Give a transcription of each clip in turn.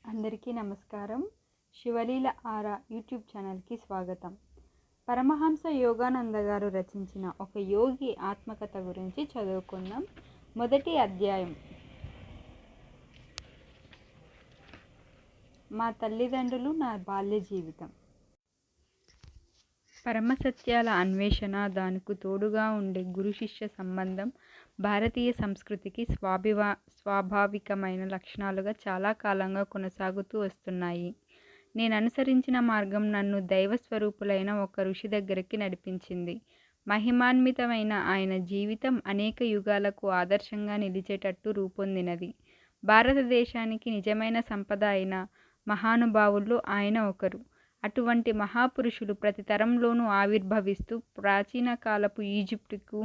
అందరికీ నమస్కారం. శివలీల ఆరా యూట్యూబ్ ఛానల్కి స్వాగతం. పరమహంస యోగానంద గారు రచించిన ఒక యోగి ఆత్మకథ గురించి చదువుకుందాం. మొదటి అధ్యాయం. మా తల్లిదండ్రులు, నా బాల్య జీవితం. పరమసత్యాల అన్వేషణ, దానికి తోడుగా ఉండే గురు శిష్య సంబంధం భారతీయ సంస్కృతికి స్వాభావికమైన లక్షణాలుగా చాలా కాలంగా కొనసాగుతూ వస్తున్నాయి. నేను అనుసరించిన మార్గం నన్ను దైవస్వరూపులైన ఒక ఋషి దగ్గరికి నడిపించింది. మహిమాన్వితమైన ఆయన జీవితం అనేక యుగాలకు ఆదర్శంగా నిలిచేటట్టు రూపొందినది. భారతదేశానికి నిజమైన సంపద అయిన మహానుభావుల్లో ఆయన ఒకరు. అటువంటి మహాపురుషులు ప్రతి తరంలోనూ ఆవిర్భవిస్తూ ప్రాచీన కాలపు ఈజిప్టుకు,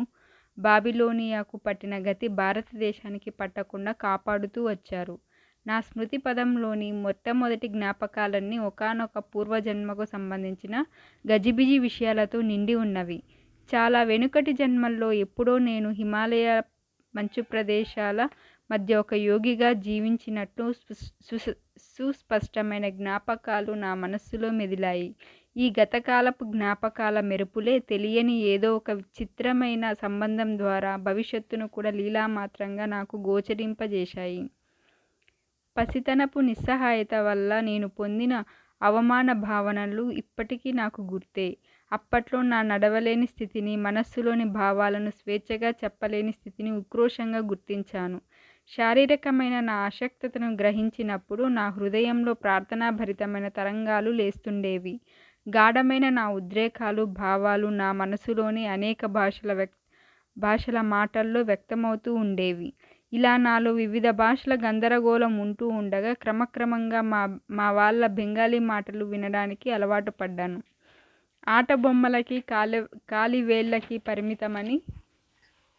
బాబిలోనియాకు పట్టిన గతి భారతదేశానికి పట్టకుండా కాపాడుతూ వచ్చారు. నా స్మృతి పదంలోని మొట్టమొదటి జ్ఞాపకాలన్నీ ఒకానొక పూర్వజన్మకు సంబంధించిన గజిబిజి విషయాలతో నిండి ఉన్నవి. చాలా వెనుకటి జన్మల్లో ఎప్పుడో నేను హిమాలయ మంచు ప్రదేశాల మధ్య ఒక యోగిగా జీవించినట్టు సుస్పష్టమైన జ్ఞాపకాలు నా మనస్సులో మెదిలాయి. ఈ గతకాలపు జ్ఞాపకాల మెరుపులే తెలియని ఏదో ఒక చిత్రమైన సంబంధం ద్వారా భవిష్యత్తును కూడా లీలామాత్రంగా నాకు గోచరింపజేశాయి. పసితనపు నిస్సహాయత వల్ల నేను పొందిన అవమాన భావనలు ఇప్పటికీ నాకు గుర్తే. అప్పట్లో నా నడవలేని స్థితిని, మనస్సులోని భావాలను స్వేచ్ఛగా చెప్పలేని స్థితిని ఉక్రోషంగా గుర్తించాను. శారీరకమైన నా అశక్తతను గ్రహించినప్పుడు నా హృదయంలో ప్రార్థనాభరితమైన తరంగాలు లేస్తుండేవి. గాఢమైన నా ఉద్రేకాలు, భావాలు నా మనసులోని అనేక భాషల మాటల్లో వ్యక్తమవుతూ ఉండేవి. ఇలా నాలో వివిధ భాషల గందరగోళం ఉంటూ ఉండగా క్రమక్రమంగా మా వాళ్ళ బెంగాలీ మాటలు వినడానికి అలవాటు పడ్డాను. ఆట బొమ్మలకి, కాలివేళ్లకి పరిమితమని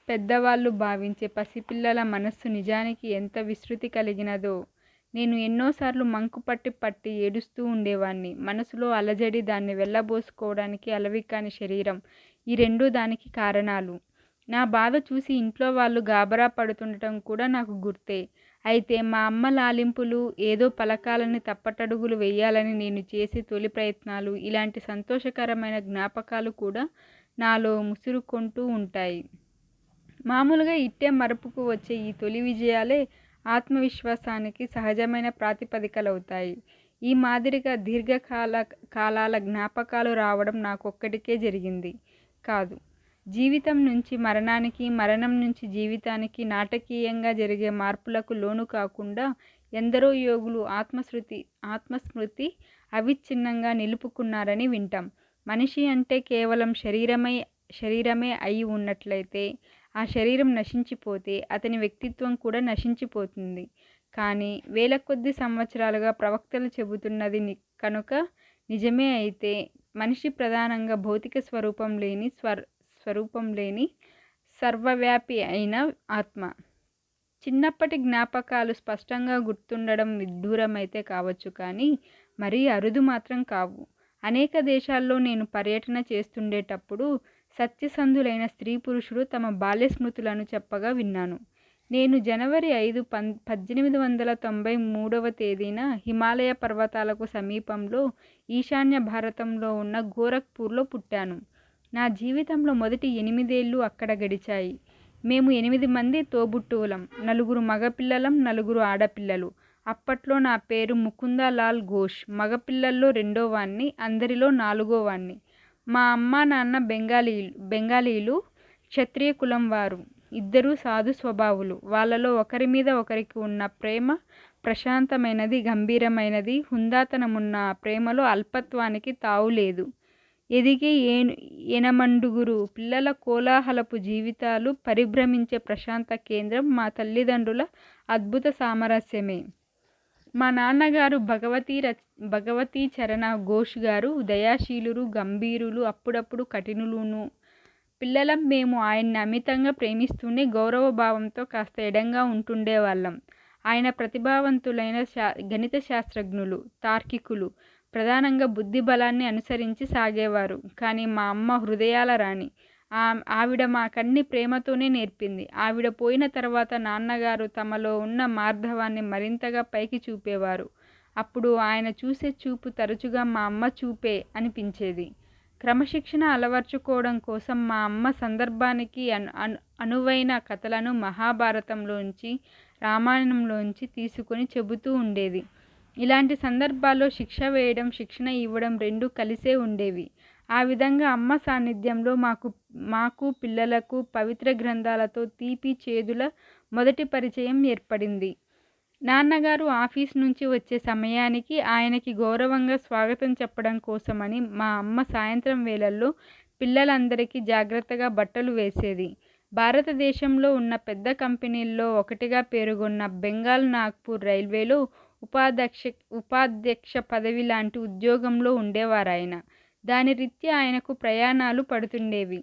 పెద్దవాళ్ళు భావించే పసిపిల్లల మనస్సు నిజానికి ఎంత విస్తృతి కలిగినదో. నేను ఎన్నోసార్లు మంకు పట్టి ఏడుస్తూ ఉండేవాణ్ణి. మనసులో అలజడి, దాన్ని వెళ్ళబోసుకోవడానికి అలవికాని శరీరం, ఈ రెండూ దానికి కారణాలు. నా బాధ చూసి ఇంట్లో వాళ్ళు గాబరా పడుతుండటం కూడా నాకు గుర్తే. అయితే మా అమ్మ లాలింపులు, ఏదో పలకాలని, తప్పటడుగులు వేయాలని నేను చేసే తొలి ప్రయత్నాలు, ఇలాంటి సంతోషకరమైన జ్ఞాపకాలు కూడా నాలో ముసురుకొంటూ ఉంటాయి. మామూలుగా ఇట్టే మరపుకు వచ్చే ఈ తొలి విజయాలే ఆత్మవిశ్వాసానికి సహజమైన ప్రాతిపదికలవుతాయి. ఈ మాదిరిగా కాలాల జ్ఞాపకాలు రావడం నాకొక్కడికే జరిగింది కాదు. జీవితం నుంచి మరణానికి, మరణం నుంచి జీవితానికి నాటకీయంగా జరిగే మార్పులకు లోను కాకుండా ఎందరో యోగులు ఆత్మస్మృతి అవిచ్ఛిన్నంగా నిలుపుకున్నారని వింటాం. మనిషి అంటే కేవలం శరీరమే అయి ఉన్నట్లయితే, ఆ శరీరం నశించిపోతే అతని వ్యక్తిత్వం కూడా నశించిపోతుంది. కానీ వేల కొద్ది సంవత్సరాలుగా ప్రవక్తలు చెబుతున్నది కనుక నిజమే అయితే, మనిషి ప్రధానంగా భౌతిక స్వరూపం లేని సర్వవ్యాపి అయిన ఆత్మ. చిన్నప్పటి జ్ఞాపకాలు స్పష్టంగా గుర్తుండడం విడ్డూరమైతే కావచ్చు, కానీ మరీ అరుదు మాత్రం కావు. అనేక దేశాల్లో నేను పర్యటన చేస్తుండేటప్పుడు సత్యసంధులైన స్త్రీ పురుషులు తమ బాల్య స్మృతులను చెప్పగా విన్నాను. నేను జనవరి 5, 1893 హిమాలయ పర్వతాలకు సమీపంలో ఈశాన్య భారతంలో ఉన్న గోరఖ్పూర్లో పుట్టాను. నా జీవితంలో మొదటి 8 ఏళ్ళు అక్కడ గడిచాయి. మేము 8 మంది తోబుట్టువులం. 4 మగపిల్లలం, 4 ఆడపిల్లలు. అప్పట్లో నా పేరు ముకుందలాల్ ఘోష్. మగపిల్లల్లో 2వ వాణ్ణి, అందరిలో 4వ వాణ్ణి. మా అమ్మ నాన్న బెంగాలీలు, క్షత్రియ కులం వారు. ఇద్దరూ సాధు స్వభావులు. వాళ్ళలో ఒకరి మీద ఒకరికి ఉన్న ప్రేమ ప్రశాంతమైనది, గంభీరమైనది. హుందాతనమున్న ప్రేమలో అల్పత్వానికి తావులేదు. ఎదిగే 8 పిల్లల కోలాహలపు జీవితాలు పరిభ్రమించే ప్రశాంత కేంద్రం మా తల్లిదండ్రుల అద్భుత సామరస్యమే. మా నాన్నగారు భగవతీ చరణ ఘోష్ గారు దయాశీలురు, గంభీరులు, అప్పుడప్పుడు కఠినులును. పిల్లలం మేము ఆయన్ని అమితంగా ప్రేమిస్తూనే గౌరవభావంతో కాస్త ఎడంగా ఉంటుండేవాళ్ళం. ఆయన ప్రతిభావంతులైన గణిత శాస్త్రజ్ఞులు, తార్కికులు. ప్రధానంగా బుద్ధి బలాన్ని అనుసరించి సాగేవారు. కానీ మా అమ్మ హృదయాల రాణి. ఆవిడ మాకన్ని ప్రేమతోనే నేర్పింది. ఆవిడ పోయిన తర్వాత నాన్నగారు తమలో ఉన్న మార్ధవాన్ని మరింతగా పైకి చూపేవారు. అప్పుడు ఆయన చూసే చూపు తరచుగా మా అమ్మ చూపే అనిపించేది. క్రమశిక్షణ అలవర్చుకోవడం కోసం మా అమ్మ సందర్భానికి అనువైన కథలను మహాభారతంలోంచి, రామాయణంలోంచి తీసుకొని చెబుతూ ఉండేది. ఇలాంటి సందర్భాల్లో శిక్ష వేయడం, శిక్షణ ఇవ్వడం రెండూ కలిసే ఉండేవి. ఆ విధంగా అమ్మ సాన్నిధ్యంలో మాకు పిల్లలకు పవిత్ర గ్రంథాలతో తీపి చేదుల మొదటి పరిచయం ఏర్పడింది. నాన్నగారు ఆఫీస్ నుంచి వచ్చే సమయానికి ఆయనకి గౌరవంగా స్వాగతం చెప్పడం కోసమని మా అమ్మ సాయంత్రం వేళల్లో పిల్లలందరికీ జాగ్రత్తగా బట్టలు వేసేది. భారతదేశంలో ఉన్న పెద్ద కంపెనీల్లో ఒకటిగా పేరుగొన్న బెంగాల్ నాగ్పూర్ రైల్వేలో ఉపాధ్యక్ష పదవి లాంటి ఉద్యోగంలో ఉండేవారాయన. దాని రీత్యా ఆయనకు ప్రయాణాలు పడుతుండేవి.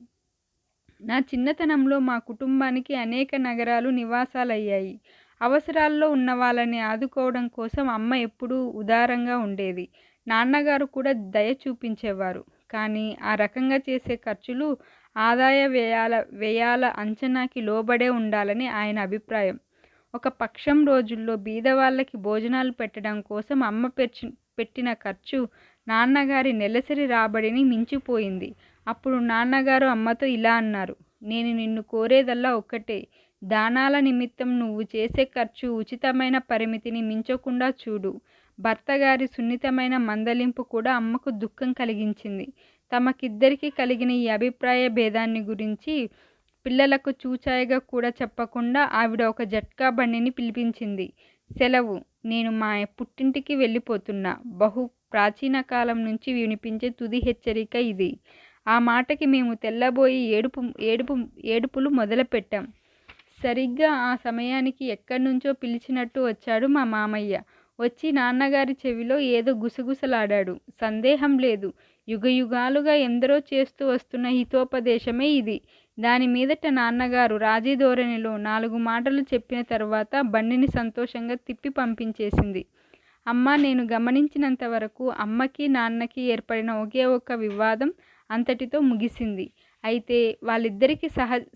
నా చిన్నతనంలో మా కుటుంబానికి అనేక నగరాలు నివాసాలయ్యాయి. అవసరాల్లో ఉన్న వాళ్ళని ఆదుకోవడం కోసం అమ్మ ఎప్పుడూ ఉదారంగా ఉండేది. నాన్నగారు కూడా దయ చూపించేవారు. కానీ ఆ రకంగా చేసే ఖర్చులు ఆదాయ వ్యయాల అంచనాకి లోబడే ఉండాలని ఆయన అభిప్రాయం. ఒక పక్షం రోజుల్లో బీదవాళ్ళకి భోజనాలు పెట్టడం కోసం అమ్మ పెట్టిన ఖర్చు నాన్నగారి నెలసరి రాబడిని మించిపోయింది. అప్పుడు నాన్నగారు అమ్మతో ఇలా అన్నారు: నేను నిన్ను కోరేదల్లా ఒక్కటే, దానాల నిమిత్తం నువ్వు చేసే ఖర్చు ఉచితమైన పరిమితిని మించకుండా చూడు. భర్తగారి సున్నితమైన మందలింపు కూడా అమ్మకు దుఃఖం కలిగించింది. తమకిద్దరికీ కలిగిన ఈ అభిప్రాయ భేదాన్ని గురించి పిల్లలకు చూచాయిగా కూడా చెప్పకుండా ఆవిడ ఒక జట్కా బండిని పిలిపించింది. సెలవు, నేను మా పుట్టింటికి వెళ్ళిపోతున్నా. బహు ప్రాచీన కాలం నుంచి వినిపించే తుది హెచ్చరిక ఇది. ఆ మాటకి మేము తెల్లబోయి ఏడుపులు మొదలుపెట్టాం. సరిగ్గా ఆ సమయానికి ఎక్కడ్నుంచో పిలిచినట్టు వచ్చాడు మా మామయ్య. వచ్చి నాన్నగారి చెవిలో ఏదో గుసగుసలాడాడు. సందేహం లేదు, యుగయుగాలుగా ఎందరో చేస్తూ వస్తున్న హితోపదేశమే ఇది. దాని మీదట నాన్నగారు రాజీ ధోరణిలో 4 మాటలు చెప్పిన తర్వాత బండిని సంతోషంగా తిప్పి పంపించేసింది. అమ్మ, నేను గమనించినంత వరకు అమ్మకి నాన్నకి ఏర్పడిన ఒకే ఒక్క వివాదం అంతటితో ముగిసింది. అయితే వాళ్ళిద్దరికీ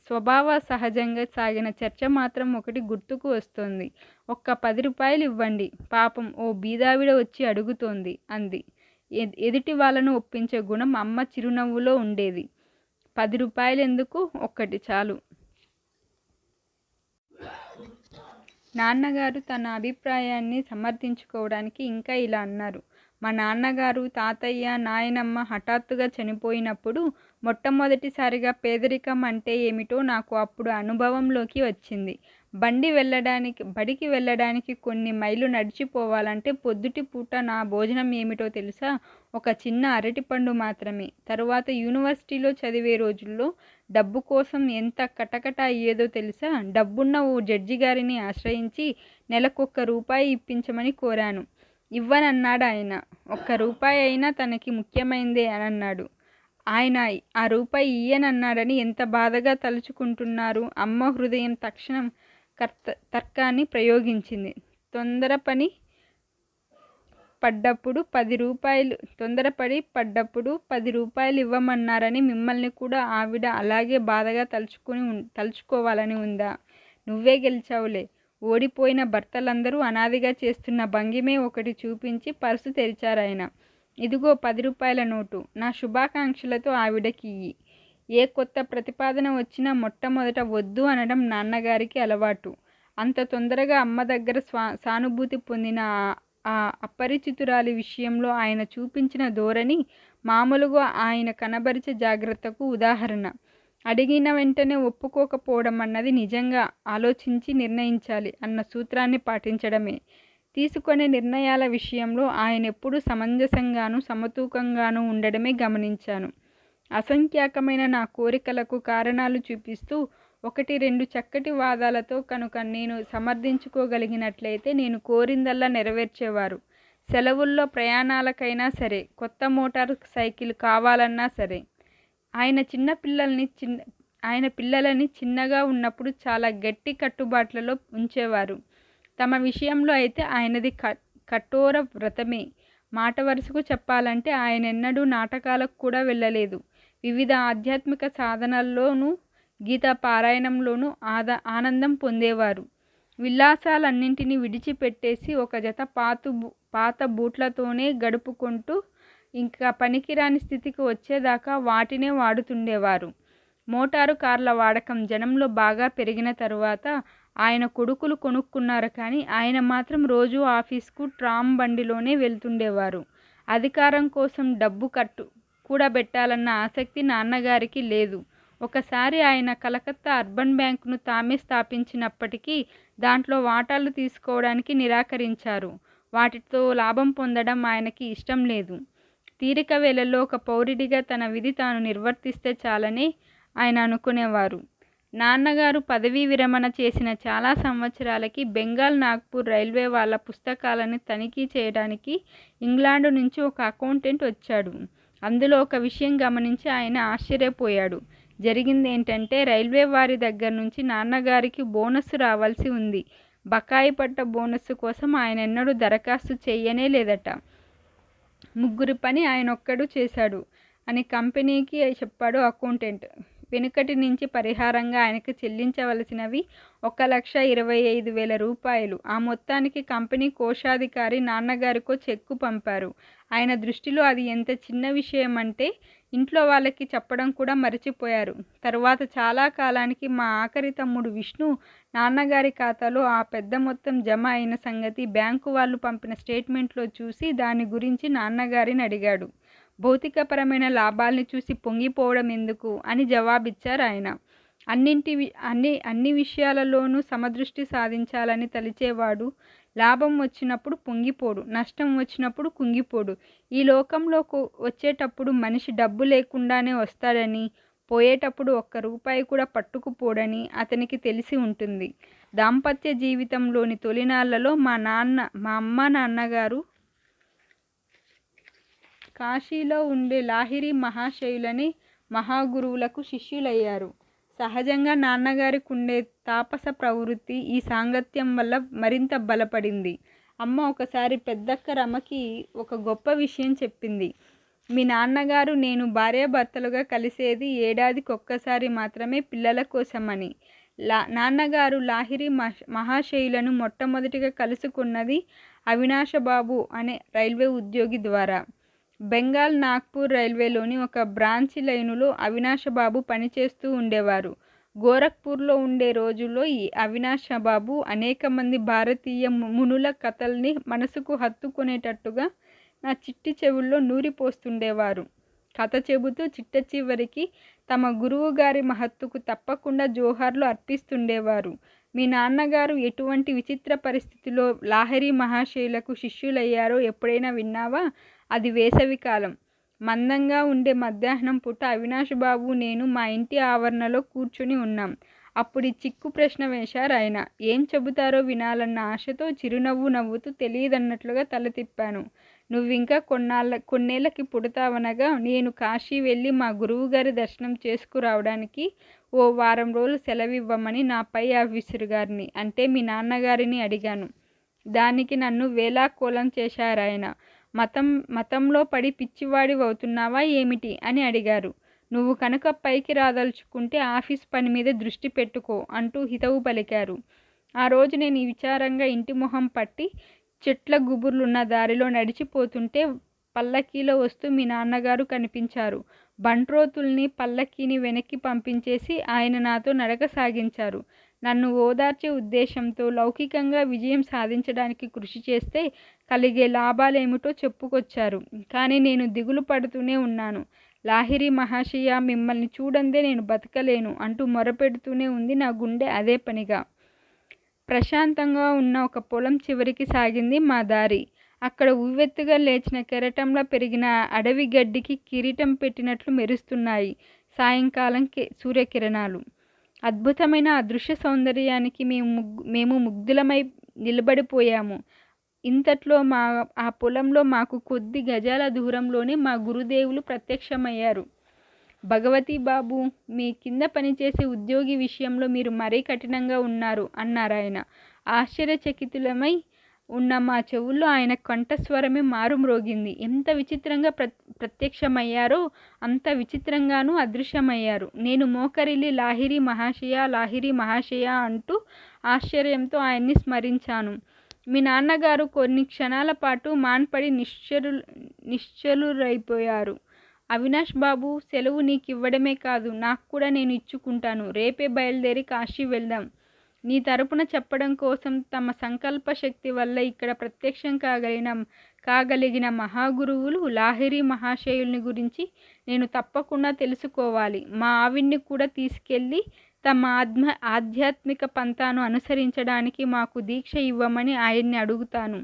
స్వభావ సహజంగా సాగిన చర్చ మాత్రం ఒకటి గుర్తుకు వస్తోంది. ఒక్క 10 రూపాయలు ఇవ్వండి, పాపం ఓ బీదావిడ వచ్చి అడుగుతోంది అంది. ఎదుటి వాళ్ళను ఒప్పించే గుణం అమ్మ చిరునవ్వులో ఉండేది. 10 రూపాయలెందుకు, ఒక్కటి చాలు. నాన్నగారు తన అభిప్రాయాన్ని సమర్థించుకోవడానికి ఇంకా ఇలా అన్నారు: మా నాన్నగారు, తాతయ్య, నాయనమ్మ హఠాత్తుగా చనిపోయినప్పుడు మొట్టమొదటిసారిగా పేదరికం అంటే ఏమిటో నాకు అప్పుడు అనుభవంలోకి వచ్చింది. బడికి వెళ్ళడానికి కొన్ని మైళ్ళు నడిచిపోవాలంటే పొద్దుటి పూట నా భోజనం ఏమిటో తెలుసా? ఒక చిన్న అరటిపండు మాత్రమే. తరువాత యూనివర్సిటీలో చదివే రోజుల్లో డబ్బు కోసం ఎంత కటకట అయ్యేదో తెలుసా? డబ్బున్న ఓ జడ్జి గారిని ఆశ్రయించి నెలకొక్క రూపాయి ఇప్పించమని కోరాను. ఇవ్వనన్నాడు ఆయన. ఒక్క రూపాయి అయినా తనకి ముఖ్యమైందే అనన్నాడు. ఆయన ఆ రూపాయి ఇయ్యనన్నాడని ఎంత బాధగా తలుచుకుంటున్నారు? అమ్మ హృదయం తక్షణం తర్కాన్ని ప్రయోగించింది. తొందరపడి పడ్డప్పుడు 10 రూపాయలు ఇవ్వమన్నారని మిమ్మల్ని కూడా ఆవిడ అలాగే బాధగా తలుచుకోవాలని ఉందా? నువ్వే గెలిచావులే. ఓడిపోయిన భర్తలందరూ అనాదిగా చేస్తున్న భంగిమే ఒకటి చూపించి పర్సు తెరిచారాయన. ఇదిగో 10 రూపాయల నోటు. నా శుభాకాంక్షలతో ఆవిడకి ఇయ్యి. ఏ కొత్త ప్రతిపాదన వచ్చినా మొట్టమొదట వద్దు అనడం నాన్నగారికి అలవాటు. అంత తొందరగా అమ్మ దగ్గర సానుభూతి పొందిన ఆ అపరిచితురాలి విషయంలో ఆయన చూపించిన ధోరణి మామూలుగా ఆయన కనబరిచే జాగ్రత్తకు ఉదాహరణ. అడిగిన వెంటనే ఒప్పుకోకపోవడం అన్నది నిజంగా ఆలోచించి నిర్ణయించాలి అన్న సూత్రాన్ని పాటించడమే. తీసుకునే నిర్ణయాల విషయంలో ఆయన ఎప్పుడూ సమంజసంగానూ సమతూకంగానూ ఉండడమే గమనించాను. అసంఖ్యాకమైన నా కోరికలకు కారణాలు చూపిస్తూ 1-2 చక్కటి వాదాలతో కనుక నేను సమర్థించుకోగలిగినట్లయితే నేను కోరిందల్లా నెరవేర్చేవారు. సెలవుల్లో ప్రయాణాలకైనా సరే, కొత్త మోటార్ సైకిల్ కావాలన్నా సరే. ఆయన పిల్లలని చిన్నగా ఉన్నప్పుడు చాలా గట్టి కట్టుబాట్లలో ఉంచేవారు. తమ విషయంలో అయితే ఆయనది కఠోర వ్రతమే. మాట వరుసకు చెప్పాలంటే ఆయనెన్నడూ నాటకాలకు కూడా వెళ్ళలేదు. వివిధ ఆధ్యాత్మిక సాధనల్లోనూ గీతా పారాయణంలోనూ ఆనందం పొందేవారు. విలాసాలన్నింటినీ విడిచిపెట్టేసి ఒక జత పాత బూట్లతోనే గడుపుకుంటూ ఇంకా పనికిరాని స్థితికి వచ్చేదాకా వాటినే వాడుతుండేవారు. మోటారు కార్ల వాడకం జనంలో బాగా పెరిగిన తరువాత ఆయన కొడుకులు కొనుక్కున్నారు, కానీ ఆయన మాత్రం రోజూ ఆఫీస్కు ట్రామ్ బండిలోనే వెళ్తుండేవారు. అధికారం కోసం డబ్బు కూడబెట్టాలన్న ఆసక్తి నాన్నగారికి లేదు. ఒకసారి ఆయన కలకత్తా అర్బన్ బ్యాంకును తామే స్థాపించినప్పటికీ దాంట్లో వాటాలు తీసుకోవడానికి నిరాకరించారు. వాటితో లాభం పొందడం ఆయనకి ఇష్టం లేదు. తీరిక వేళల్లో ఒక పౌరుడిగా తన విధి తాను నిర్వర్తిస్తే చాలని ఆయన అనుకునేవారు. నాన్నగారు పదవీ విరమణ చేసిన చాలా సంవత్సరాలకి బెంగాల్ నాగ్పూర్ రైల్వే వాళ్ళ పుస్తకాలను తనిఖీ చేయడానికి ఇంగ్లాండు నుంచి ఒక అకౌంటెంట్ వచ్చాడు. అందులో ఒక విషయం గమనించి ఆయన ఆశ్చర్యపోయాడు. జరిగిందేంటంటే, రైల్వే వారి దగ్గర నుంచి నాన్నగారికి బోనస్సు రావాల్సి ఉంది. బకాయి పడ్డ బోనస్సు కోసం ఆయన ఎన్నడూ దరఖాస్తు చెయ్యనే లేదట. ముగ్గురి పని ఆయనొక్కడు చేశాడు అని కంపెనీకి చెప్పాడు అకౌంటెంట్. వెనుకటి నుంచి పరిహారంగా ఆయనకు చెల్లించవలసినవి 1,25,000 రూపాయలు. ఆ మొత్తానికి కంపెనీ కోశాధికారి నాన్నగారికో చెక్కు పంపారు. ఆయన దృష్టిలో అది ఎంత చిన్న విషయమంటే ఇంట్లో వాళ్ళకి చెప్పడం కూడా మరచిపోయారు. తరువాత చాలా కాలానికి మా ఆఖరి తమ్ముడు విష్ణు నాన్నగారి ఖాతాలో ఆ పెద్ద మొత్తం జమ అయిన సంగతి బ్యాంకు వాళ్ళు పంపిన స్టేట్మెంట్లో చూసి దాని గురించి నాన్నగారిని అడిగాడు. భౌతికపరమైన లాభాల్ని చూసి పొంగిపోవడం ఎందుకు అని జవాబిచ్చారు ఆయన. అన్ని విషయాలలోనూ సమదృష్టి సాధించాలని తలిచేవాడు లాభం వచ్చినప్పుడు పొంగిపోడు, నష్టం వచ్చినప్పుడు కుంగిపోడు. ఈ లోకంలో వచ్చేటప్పుడు మనిషి డబ్బు లేకుండానే వస్తాడని, పోయేటప్పుడు ఒక్క రూపాయి కూడా పట్టుకుపోడని అతనికి తెలిసి ఉంటుంది. దాంపత్య జీవితంలోని తొలినాళ్లలో మా అమ్మ నాన్నగారు కాశీలో ఉండే లాహిరి మహాశయులని మహాగురువులకు శిష్యులయ్యారు. సహజంగా నాన్నగారికి ఉండే తాపస ప్రవృత్తి ఈ సాంగత్యం వల్ల మరింత బలపడింది. అమ్మ ఒకసారి పెద్దక్క రమకి ఒక గొప్ప విషయం చెప్పింది. మీ నాన్నగారు నేను భార్యాభర్తలుగా కలిసేది ఏడాదికొక్కసారి మాత్రమే పిల్లల కోసమని. నాన్నగారు లాహిరి మహాశయులను మొట్టమొదటిగా కలుసుకున్నది అవినాశబాబు అనే రైల్వే ఉద్యోగి ద్వారా. బెంగాల్ నాగ్పూర్ రైల్వేలోని ఒక బ్రాంచి లైనులో అవినాశబాబు పనిచేస్తూ ఉండేవారు. గోరఖ్పూర్లో ఉండే రోజుల్లో ఈ అవినాశబాబు అనేక మంది భారతీయ మునుల కథల్ని మనసుకు హత్తుకునేటట్టుగా నా చిట్టి చెవుల్లో నూరిపోస్తుండేవారు. కథ చెబుతూ చిట్ట చివరికి తమ గురువు గారి మహత్తుకు తప్పకుండా జోహార్లు అర్పిస్తుండేవారు. మీ నాన్నగారు ఎటువంటి విచిత్ర పరిస్థితిలో లాహిరి మహాశయులకు శిష్యులయ్యారో ఎప్పుడైనా విన్నావా? అది వేసవికాలం. మందంగా ఉండే మధ్యాహ్నం పూట అవినాశబాబు నేను మా ఇంటి ఆవరణలో కూర్చుని ఉన్నాం. అప్పుడు ఈ చిక్కు ప్రశ్న వేశారు ఆయన. ఏం చెబుతారో వినాలన్న ఆశతో చిరునవ్వు నవ్వుతూ తెలియదన్నట్లుగా తల తిప్పాను. నువ్వింకా కొన్నేళ్లకి పుడతావనగా నేను కాశీ వెళ్ళి మా గురువుగారి దర్శనం చేసుకురావడానికి ఓ వారం రోజులు సెలవివ్వమని నా పై ఆఫీసరు గారిని, అంటే మీ నాన్నగారిని అడిగాను. దానికి నన్ను వేళాకోళం చేశారాయన. మతంలో పడి పిచ్చివాడివవుతున్నావా ఏమిటి అని అడిగారు. నువ్వు కనుక పైకి రాదలుచుకుంటే ఆఫీస్ పని మీద దృష్టి పెట్టుకో అంటూ హితవు పలికారు. ఆ రోజు నేను విచారంగా ఇంటి మొహం పట్టి చెట్ల గుబుర్లున్న దారిలో నడిచిపోతుంటే పల్లకీలో వస్తూ మీ నాన్నగారు కనిపించారు. బంట్రోతుల్ని పల్లకీని వెనక్కి పంపించేసి ఆయన నాతో నడక సాగించారు. నన్ను ఓదార్చే ఉద్దేశంతో లౌకికంగా విజయం సాధించడానికి కృషి చేస్తే కలిగే లాభాలేమిటో చెప్పుకొచ్చారు. కానీ నేను దిగులు పడుతూనే ఉన్నాను. లాహిరి మహాశయ, మిమ్మల్ని చూడందే నేను బతకలేను అంటూ మొరపెడుతూనే ఉంది నా గుండె అదే పనిగా. ప్రశాంతంగా ఉన్న ఒక పొలం చివరికి సాగింది మా దారి. అక్కడ ఉవ్వెత్తుగా లేచిన కెరటంలా పెరిగిన అడవి గడ్డికి కిరీటం పెట్టినట్లు మెరుస్తున్నాయి సాయంకాలం సూర్యకిరణాలు. అద్భుతమైన అదృశ్య సౌందర్యానికి మేము ముగ్ధులమై నిలబడిపోయాము. ఇంతట్లో ఆ పొలంలో మాకు కొద్ది గజాల దూరంలోనే మా గురుదేవులు ప్రత్యక్షమయ్యారు. భగవతి బాబు, మీ కింద పనిచేసే ఉద్యోగి విషయంలో మీరు మరీ కఠినంగా ఉన్నారు అన్నారాయన. ఆశ్చర్యచకితులమై ఉన్న మా చెవుల్లో ఆయన కంఠస్వరమే మారుమ్రోగింది. ఎంత విచిత్రంగా ప్రత్యక్షమయ్యారో అంత విచిత్రంగానూ అదృశ్యమయ్యారు. నేను మోకరిల్లి లాహిరి మహాశయ, లాహిరి మహాశయ అంటూ ఆశ్చర్యంతో ఆయన్ని స్మరించాను. మీ నాన్నగారు కొన్ని క్షణాల పాటు మాన్పడి నిశ్చలురైపోయారు. అవినాష్ బాబు, సెలవు నీకివ్వడమే కాదు, నాకు కూడా నేను ఇచ్చుకుంటాను. రేపే బయలుదేరి కాశీ వెళ్దాం. నీ తరపున చెప్పడం కోసం తమ సంకల్ప శక్తి వల్ల ఇక్కడ ప్రత్యక్షం కాగలిగిన మహాగురువులు లాహిరి మహాశయుల్ని గురించి నేను తప్పకుండా తెలుసుకోవాలి. మా ఆవిడ్ని కూడా తీసుకెళ్ళి తమ ఆధ్యాత్మిక పంథాను అనుసరించడానికి మాకు దీక్ష ఇవ్వమని ఆయన్ని అడుగుతాను.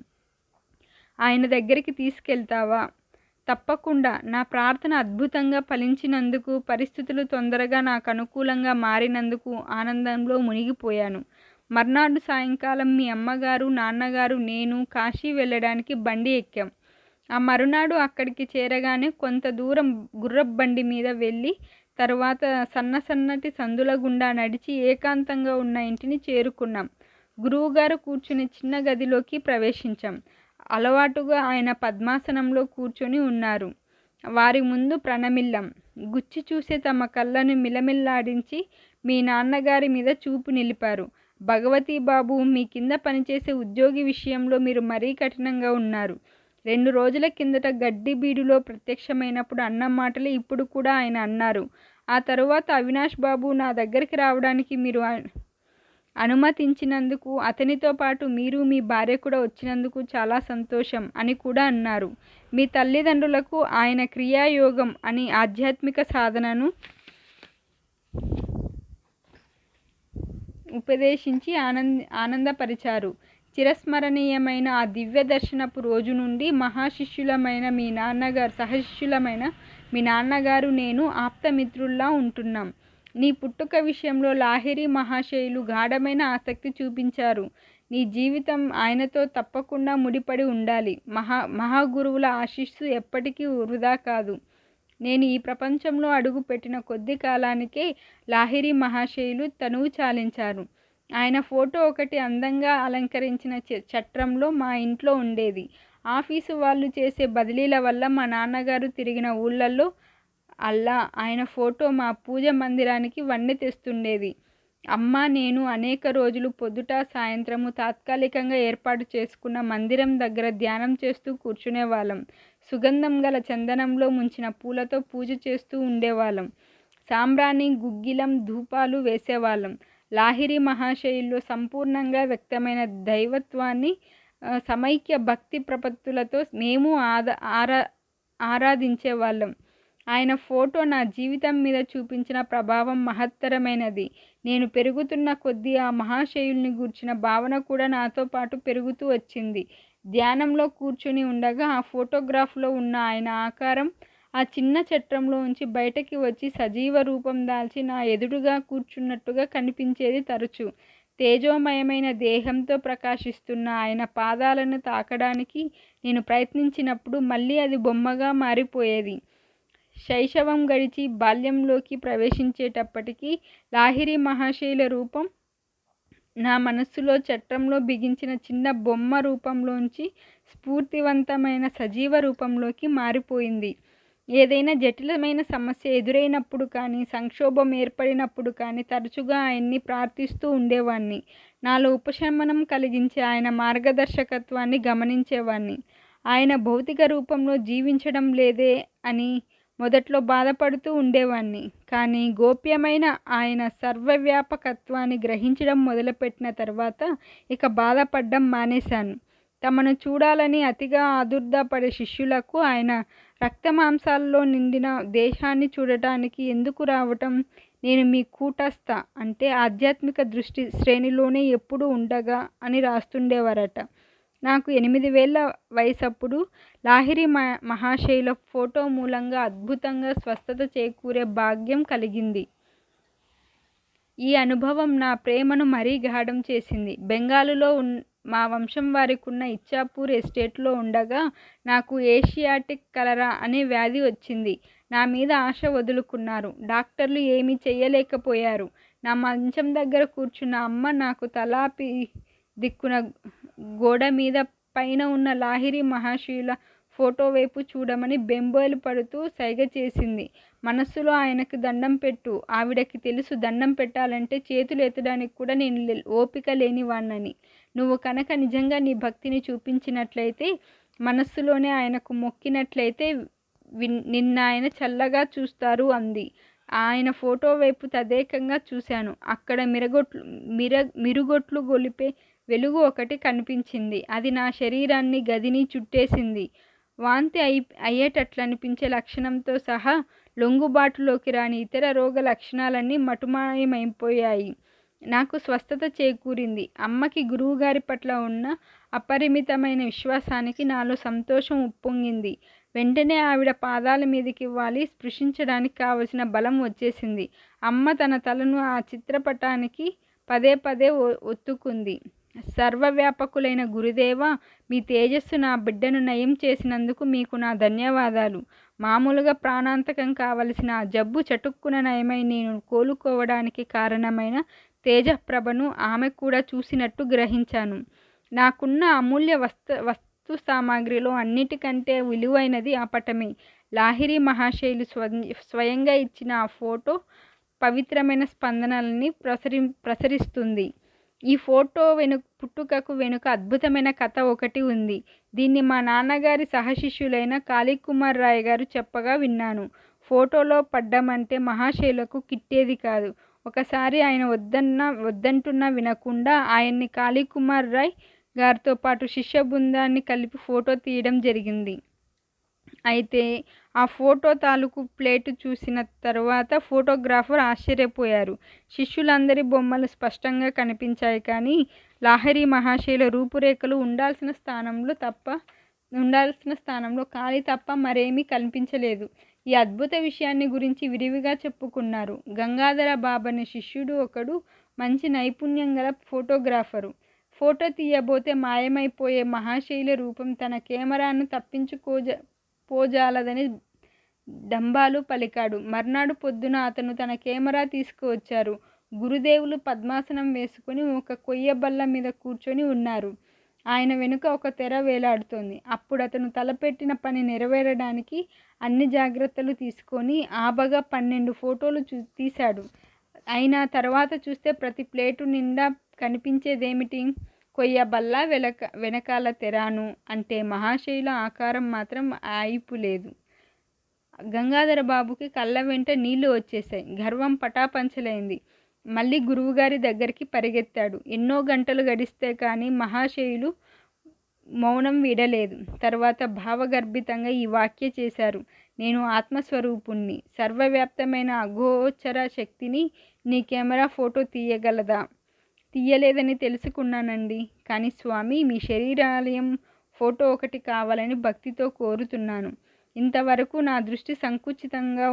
ఆయన దగ్గరికి తీసుకెళ్తావా? తప్పకుండా. నా ప్రార్థన అద్భుతంగా ఫలించినందుకు, పరిస్థితులు తొందరగా నాకు అనుకూలంగా మారినందుకు ఆనందంలో మునిగిపోయాను. మర్నాడు సాయంకాలం మీ అమ్మగారు, నాన్నగారు, నేను కాశీ వెళ్ళడానికి బండి ఎక్కాం. ఆ మరునాడు అక్కడికి చేరగానే కొంత దూరం గుర్రపు బండి మీద వెళ్ళి తరువాత సన్నటి సందుల గుండా నడిచి ఏకాంతంగా ఉన్న ఇంటిని చేరుకున్నాం. గురువుగారు కూర్చుని చిన్న గదిలోకి ప్రవేశించాం. అలవాటుగా ఆయన పద్మాసనంలో కూర్చొని ఉన్నారు. వారి ముందు ప్రణమిల్లాం. గుచ్చి చూసే తమ కళ్ళను మిలమిల్లాడించి మీ నాన్నగారి మీద చూపు నిలిపారు. భగవతి బాబు, మీ కింద పనిచేసే ఉద్యోగి విషయంలో మీరు మరీ కఠినంగా ఉన్నారు. 2 రోజుల కిందట గడ్డి బీడులో ప్రత్యక్షమైనప్పుడు అన్న మాటలే ఇప్పుడు కూడా ఆయన అన్నారు. ఆ తరువాత అవినాష్ బాబు నా దగ్గరికి రావడానికి మీరు అనుమతించినందుకు, అతనితో పాటు మీరు మీ భార్య కూడా వచ్చినందుకు చాలా సంతోషం అని కూడా అన్నారు. మీ తల్లిదండ్రులకు ఆయన క్రియాయోగం అని ఆధ్యాత్మిక సాధనను ఉపదేశించి ఆనందపరిచారు. చిరస్మరణీయమైన ఆ దివ్య దర్శనపు రోజు నుండి సహశిష్యులమైన మీ నాన్నగారు నేను ఆప్తమిత్రుల్లా ఉంటున్నాం. నీ పుట్టుక విషయంలో లాహిరి మహాశయులు గాఢమైన ఆసక్తి చూపించారు. నీ జీవితం ఆయనతో తప్పకుండా ముడిపడి ఉండాలి. మహాగురువుల ఆశీస్సు ఎప్పటికీ వృధా కాదు. నేను ఈ ప్రపంచంలో అడుగు పెట్టిన కొద్ది కాలానికే లాహిరి మహాశయులు తనువు చాలించారు. ఆయన ఫోటో ఒకటి అందంగా అలంకరించిన చట్రంలో మా ఇంట్లో ఉండేది. ఆఫీసు వాళ్ళు చేసే బదిలీల వల్ల మా నాన్నగారు తిరిగిన ఊళ్ళల్లో ఆయన ఫోటో మా పూజ మందిరానికి వన్నె తెస్తుండేది. అమ్మ, నేను అనేక రోజులు పొద్దుట సాయంత్రము తాత్కాలికంగా ఏర్పాటు చేసుకున్న మందిరం దగ్గర ధ్యానం చేస్తూ కూర్చునేవాళ్ళం. సుగంధం గల చందనంలో ముంచిన పూలతో పూజ చేస్తూ ఉండేవాళ్ళం. సాంబ్రాణి, గుగ్గిలం, ధూపాలు వేసేవాళ్ళం. లాహిరి మహాశయుల్లో సంపూర్ణంగా వ్యక్తమైన దైవత్వాన్ని సమైక్య భక్తి ప్రపత్తులతో మేము ఆరాధించేవాళ్ళం. ఆయన ఫోటో నా జీవితం మీద చూపించిన ప్రభావం మహత్తరమైనది. నేను పెరుగుతున్న కొద్దీ ఆ మహాశయుల్ని గూర్చిన భావన కూడా నాతో పాటు పెరుగుతూ వచ్చింది. ధ్యానంలో కూర్చుని ఉండగా ఆ ఫోటోగ్రాఫ్లో ఉన్న ఆయన ఆకారం ఆ చిన్న చట్రంలో ఉంచి బయటకి వచ్చి సజీవ రూపం దాల్చి నా ఎదురుగా కూర్చున్నట్టుగా కనిపించేది తరచు. తేజోమయమైన దేహంతో ప్రకాశిస్తున్న ఆయన పాదాలను తాకడానికి నేను ప్రయత్నించినప్పుడు మళ్ళీ అది బొమ్మగా మారిపోయేది. శైశవం గడిచి బాల్యంలోకి ప్రవేశించేటప్పటికీ లాహిరి మహాశయుల రూపం నా మనస్సులో చట్రంలో బిగించిన చిన్న బొమ్మ రూపంలోంచి స్ఫూర్తివంతమైన సజీవ రూపంలోకి మారిపోయింది. ఏదైనా జటిలమైన సమస్య ఎదురైనప్పుడు కానీ, సంక్షోభం ఏర్పడినప్పుడు కానీ తరచుగా ఆయన్ని ప్రార్థిస్తూ ఉండేవాణ్ణి. నాలో ఉపశమనం కలిగించే ఆయన మార్గదర్శకత్వాన్ని గమనించేవాణ్ణి. ఆయన భౌతిక రూపంలో జీవించడం లేదే అని మొదట్లో బాధపడుతూ ఉండేవాణ్ణి. కానీ గోప్యమైన ఆయన సర్వవ్యాపకత్వాన్ని గ్రహించడం మొదలుపెట్టిన తర్వాత ఇక బాధపడడం మానేశాను. తమను చూడాలని అతిగా ఆదుర్దాపడే శిష్యులకు ఆయన రక్తమాంసాల్లో నిండిన దేశాన్ని చూడటానికి ఎందుకు రావటం? నేను మీ కూటస్థ అంటే ఆధ్యాత్మిక దృష్టి శ్రేణిలోనే ఎప్పుడూ ఉండగా అని రాస్తుండేవారట. నాకు 8 ఏళ్ల వయసప్పుడు లాహిరి మహాశయుల ఫోటో మూలంగా అద్భుతంగా స్వస్థత చేకూరే భాగ్యం కలిగింది. ఈ అనుభవం నా ప్రేమను మరీ గాఢం చేసింది. బెంగాలులో మా వంశం వారికున్న ఇచ్చాపూర్ ఎస్టేట్లో ఉండగా నాకు ఏషియాటిక్ కలరా అనే వ్యాధి వచ్చింది. నా మీద ఆశ వదులుకున్నారు. డాక్టర్లు ఏమీ చెయ్యలేకపోయారు. నా మంచం దగ్గర కూర్చున్న అమ్మ నాకు తలాపి దిక్కున గోడ మీద పైన ఉన్న లాహిరి మహాశయుల ఫోటో వైపు చూడమని బెంబేలు పడుతూ సైగ చేసింది. మనస్సులో ఆయనకు దండం పెట్టు. ఆవిడకి తెలుసు దండం పెట్టాలంటే చేతులు ఎత్తడానికి కూడా నేను ఓపిక లేనివాణ్ణని. నువ్వు కనుక నిజంగా నీ భక్తిని చూపించినట్లయితే, మనస్సులోనే ఆయనకు మొక్కినట్లయితే నిన్నాయన చల్లగా చూస్తారు అంది. ఆయన ఫోటో వైపు తదేకంగా చూశాను. అక్కడ మిరుగొట్లు గొలిపే వెలుగు ఒకటి కనిపించింది. అది నా శరీరాన్ని గదిని చుట్టేసింది. వాంతి అయ్యేటట్లనిపించే లక్షణంతో సహా లొంగుబాటులోకి రాని ఇతర రోగ లక్షణాలన్నీ మటుమాయమైపోయాయి. నాకు స్వస్థత చేకూరింది. అమ్మకి గురువుగారి పట్ల ఉన్న అపరిమితమైన విశ్వాసానికి నాలో సంతోషం ఉప్పొంగింది. వెంటనే ఆవిడ పాదాల మీదకి వాలి స్పృశించడానికి కావలసిన బలం వచ్చేసింది. అమ్మ తన తలను ఆ చిత్రపటానికి పదే పదే ఒత్తుకుంది. సర్వవ్యాపకులైన గురుదేవా, మీ తేజస్సు నా బిడ్డను నయం చేసినందుకు మీకు నా ధన్యవాదాలు. మామూలుగా ప్రాణాంతకం కావలసిన ఆ జబ్బు చటుక్కున నయమై నేను కోలుకోవడానికి కారణమైన తేజప్రభను ఆమె కూడా చూసినట్టు గ్రహించాను. నాకున్న అమూల్య వస్తు సామాగ్రిలో అన్నిటికంటే విలువైనది ఆ పటమే. లాహిరి మహాశయులు స్వయంగా ఇచ్చిన ఆ ఫోటో పవిత్రమైన స్పందనల్ని ప్రసరిస్తుంది. ఈ ఫోటో పుట్టుకకు వెనుక అద్భుతమైన కథ ఒకటి ఉంది. దీన్ని మా నాన్నగారి సహశిష్యులైన కాళీకుమార్ రాయ్ గారు చెప్పగా విన్నాను. ఫోటోలో పడ్డమంటే మహాశయులకు కిట్టేది కాదు. ఒకసారి ఆయన వద్దంటున్నా వినకుండా ఆయన్ని కాళీకుమార్ రాయ్ గారితో పాటు శిష్య బృందాన్ని కలిపి ఫోటో తీయడం జరిగింది. అయితే ఆ ఫోటో తాలూకు ప్లేటు చూసిన తరువాత ఫోటోగ్రాఫర్ ఆశ్చర్యపోయారు. శిష్యులందరి బొమ్మలు స్పష్టంగా కనిపించాయి, కానీ లాహిరి మహాశయుల రూపురేఖలు ఉండాల్సిన స్థానంలో ఖాళీ తప్ప మరేమీ కనిపించలేదు. ఈ అద్భుత విషయాన్ని గురించి విరివిగా చెప్పుకున్నారు. గంగాధర బాబనే శిష్యుడు ఒకడు మంచి నైపుణ్యం గల ఫోటోగ్రాఫరు. ఫోటో తీయబోతే మాయమైపోయే మహాశయుల రూపం తన కెమెరాను పోజాలదని డంబాలు పలికాడు. మర్నాడు పొద్దున అతను తన కెమెరా తీసుకువచ్చారు. గురుదేవులు పద్మాసనం వేసుకుని ఒక కొయ్య బల్ల మీద కూర్చొని ఉన్నారు. ఆయన వెనుక ఒక తెర వేలాడుతోంది. అప్పుడు అతను తలపెట్టిన పని నెరవేరడానికి అన్ని జాగ్రత్తలు తీసుకొని ఆబగా 12 ఫోటోలు తీశాడు. అయినా తర్వాత చూస్తే ప్రతి ప్లేటు నిండా కనిపించేదేమిటి? కొయ్య బల్ల, వెనకాల తెరాను. అంటే మహాశయుల ఆకారం మాత్రం ఆయిపులేదు. గంగాధర బాబుకి కళ్ళ వెంట నీళ్లు వచ్చేశాయి. గర్వం పటాపంచలైంది. మళ్ళీ గురువుగారి దగ్గరికి పరిగెత్తాడు. ఎన్నో గంటలు గడిస్తే కానీ మహాశయులు మౌనం వీడలేదు. తర్వాత భావగర్భితంగా ఈ వ్యాఖ్య చేశారు: నేను ఆత్మస్వరూపుణ్ణి. సర్వవ్యాప్తమైన అగోచర శక్తిని నీ కెమెరా ఫోటో తీయగలదా? తీయలేదని తెలుసుకున్నానండి. కానీ స్వామి, మీ శరీరాలయం ఫోటో ఒకటి కావాలని భక్తితో కోరుతున్నాను. ఇంతవరకు నా దృష్టి సంకుచితంగా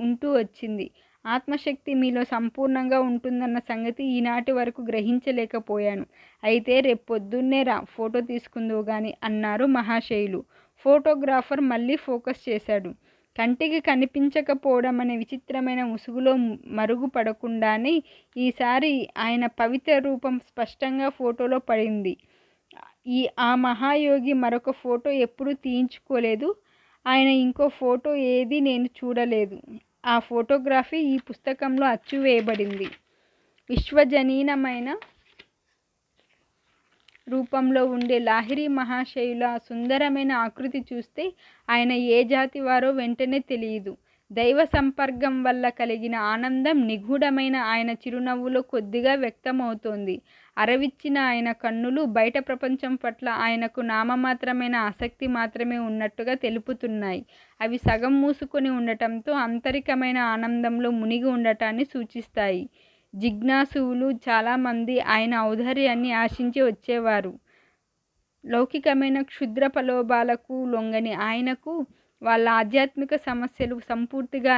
ఉంటూ వచ్చింది. ఆత్మశక్తి మీలో సంపూర్ణంగా ఉంటుందన్న సంగతి ఈనాటి వరకు గ్రహించలేకపోయాను. అయితే రేపు పొద్దున్నే రా, ఫోటో తీసుకుందువు గాని అన్నారు మహాశయులు. ఫోటోగ్రాఫర్ మళ్ళీ ఫోకస్ చేశాడు. కంటికి కనిపించకపోవడం అనే విచిత్రమైన ముసుగులో మరుగుపడకుండానే ఈసారి ఆయన పవిత్ర రూపం స్పష్టంగా ఫోటోలో పడింది. ఆ మహాయోగి మరొక ఫోటో ఎప్పుడూ తీయించుకోలేదు. ఆయన ఇంకో ఫోటో ఏది నేను చూడలేదు. ఆ ఫోటోగ్రఫీ ఈ పుస్తకంలో అచ్చువేయబడింది. విశ్వజనీనమైన రూపంలో ఉండే లాహిరి మహాశయుల సుందరమైన ఆకృతి చూస్తే ఆయన ఏ జాతి వారో వెంటనే తెలియదు. దైవ సంపర్కం వల్ల కలిగిన ఆనందం నిగూఢమైన ఆయన చిరునవ్వులో కొద్దిగా వ్యక్తమవుతోంది. అరవిచ్చిన ఆయన కన్నులు బయట ప్రపంచం పట్ల ఆయనకు నామమాత్రమైన ఆసక్తి మాత్రమే ఉన్నట్టుగా తెలుపుతున్నాయి. అవి సగం మూసుకొని ఉండటంతో ఆంతరికమైన ఆనందంలో మునిగి ఉండటాన్ని సూచిస్తాయి. జిజ్ఞాసువులు చాలామంది ఆయన ఔదార్యాన్ని ఆశించి వచ్చేవారు. లౌకికమైన క్షుద్ర ప్రలోభాలకు లొంగని ఆయనకు వాళ్ళ ఆధ్యాత్మిక సమస్యలు సంపూర్తిగా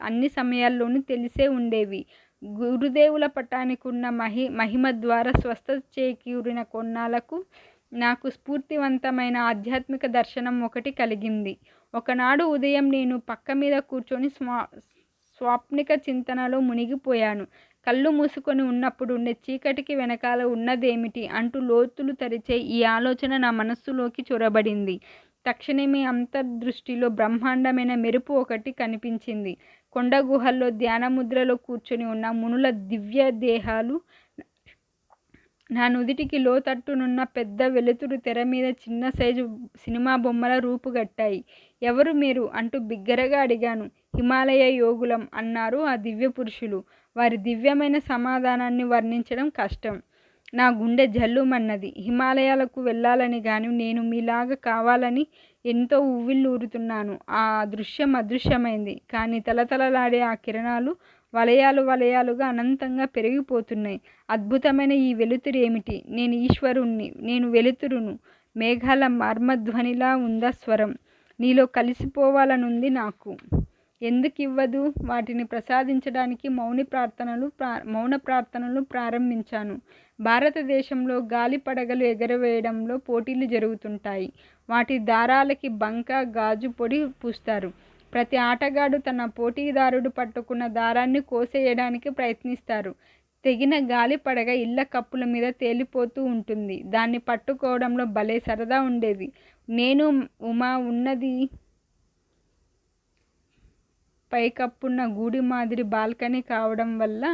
అన్ని సమయాల్లోనూ తెలిసే ఉండేవి. గురుదేవుల పటానికి ఉన్న మహిమ ద్వారా స్వస్థత చేకూరిన కొన్నాళ్లకు నాకు స్ఫూర్తివంతమైన ఆధ్యాత్మిక దర్శనం ఒకటి కలిగింది. ఒకనాడు ఉదయం నేను పక్క మీద కూర్చొని స్వాప్నిక చింతనలో మునిగిపోయాను. కళ్ళు మూసుకొని ఉన్నప్పుడు ఉండే చీకటికి వెనకాల ఉన్నదేమిటి అంటూ లోతులు తరిచే ఈ ఆలోచన నా మనస్సులోకి చొరబడింది. తక్షణమే అంతర్దృష్టిలో బ్రహ్మాండమైన మెరుపు ఒకటి కనిపించింది. కొండ గుహల్లో ధ్యానముద్రలో కూర్చొని ఉన్న మునుల దివ్య దేహాలు నా నుదిటికి లోతట్టునున్న పెద్ద వెలుతురు తెర మీద చిన్న సైజు సినిమా బొమ్మల రూపుగట్టాయి. ఎవరు మీరు అంటూ బిగ్గరగా అడిగాను. హిమాలయ యోగులం అన్నారు ఆ దివ్య పురుషులు. వారి దివ్యమైన సమాధానాన్ని వర్ణించడం కష్టం. నా గుండె జల్లుమన్నది. హిమాలయాలకు వెళ్ళాలని గాని నేను మీలాగా కావాలని ఎంతో ఉవ్విళ్ళూరుతున్నాను. ఆ దృశ్యం అదృశ్యమైంది. కానీ తలతలలాడే ఆ కిరణాలు వలయాలు వలయాలుగా అనంతంగా పెరిగిపోతున్నాయి. అద్భుతమైన ఈ వెలుతురు ఏమిటి? నేను ఈశ్వరుణ్ణి, నేను వెలుతురును. మేఘాల మర్మధ్వనిలా ఉందా స్వరం? నీలో కలిసిపోవాలనుంది నాకు. ఎందుకివ్వదు? వాటిని ప్రసాదించడానికి మౌన ప్రార్థనలు ప్రారంభించాను. భారతదేశంలో గాలి పడగలు ఎగరవేయడంలో పోటీలు జరుగుతుంటాయి. వాటి దారాలకి బంక, గాజు పొడి పూస్తారు. ప్రతి ఆటగాడు తన పోటీదారుడు పట్టుకున్న దారాన్ని కోసేయడానికి ప్రయత్నిస్తారు. తెగిన గాలి పడగ ఇళ్ళ కప్పుల మీద తేలిపోతూ ఉంటుంది. దాన్ని పట్టుకోవడంలో భలే సరదా ఉండేది. నేను ఉమా ఉన్నది పైకప్పున్న గూడి మాదిరి బాల్కనీ కావడం వల్ల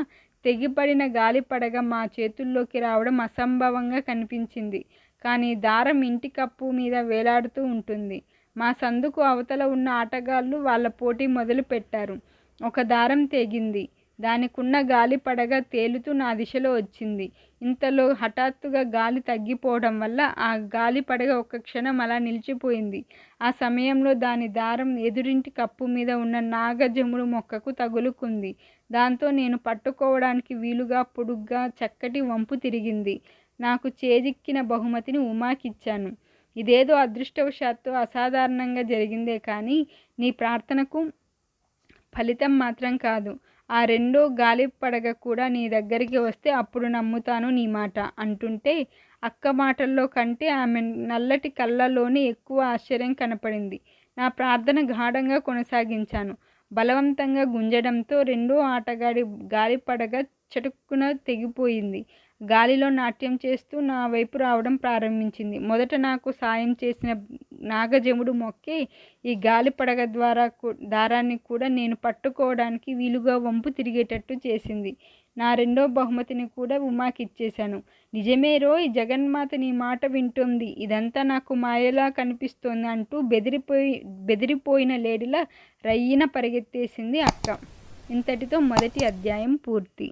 తెగిపడిన గాలిపడగ మా చేతుల్లోకి రావడం అసంభవంగా కనిపించింది. కానీ దారం ఇంటి కప్పు మీద వేలాడుతూ ఉంటుంది. మా సందుకు అవతల ఉన్న ఆటగాళ్ళు వాళ్ళ పోటీ మొదలు పెట్టారు. ఒక దారం తెగింది. దానికున్న గాలిపడగ తేలుతూ నా దిశలో వచ్చింది. ఇంతలో హఠాత్తుగా గాలి తగ్గిపోవడం వల్ల ఆ గాలిపడగ ఒక్క క్షణం అలా నిలిచిపోయింది. ఆ సమయంలో దాని దారం ఎదురింటి కప్పు మీద ఉన్న నాగజముడు మొక్కకు తగులుకుంది. దాంతో నేను పట్టుకోవడానికి వీలుగా పొడుగ్గా చక్కటి వంపు తిరిగింది. నాకు చేజిక్కిన బహుమతిని ఉమాకిచ్చాను. ఇదేదో అదృష్టవశాత్తు అసాధారణంగా జరిగిందే కానీ నీ ప్రార్థనకు ఫలితం మాత్రం కాదు. ఆ రెండో గాలిపడగ కూడా నీ దగ్గరికి వస్తే అప్పుడు నమ్ముతాను నీ మాట అంటుంటే అక్క మాటల్లో కంటే ఆమె నల్లటి కళ్ళలోనే ఎక్కువ ఆశ్చర్యం కనపడింది. నా ప్రార్థన గాఢంగా కొనసాగించాను. బలవంతంగా గుంజడంతో రెండో ఆటగాడి గాలిపడగ చటుక్కున తెగిపోయింది. గాలిలో నాట్యం చేస్తూ నా వైపు రావడం ప్రారంభించింది. మొదట నాకు సాయం చేసిన నాగజముడు మొక్కే ఈ గాలిపడగ దారాన్ని కూడా నేను పట్టుకోవడానికి వీలుగా వంపు తిరిగేటట్టు చేసింది. నా రెండో బహుమతిని కూడా ఉమాకిచ్చేశాను. నిజమే రోయ్, జగన్మాత నీ మాట వింటోంది. ఇదంతా నాకు మాయలా కనిపిస్తోంది అంటూ బెదిరిపోయిన లేడిలా రయ్యిన పరిగెత్తేసింది అక్క. ఇంతటితో మొదటి అధ్యాయం పూర్తి.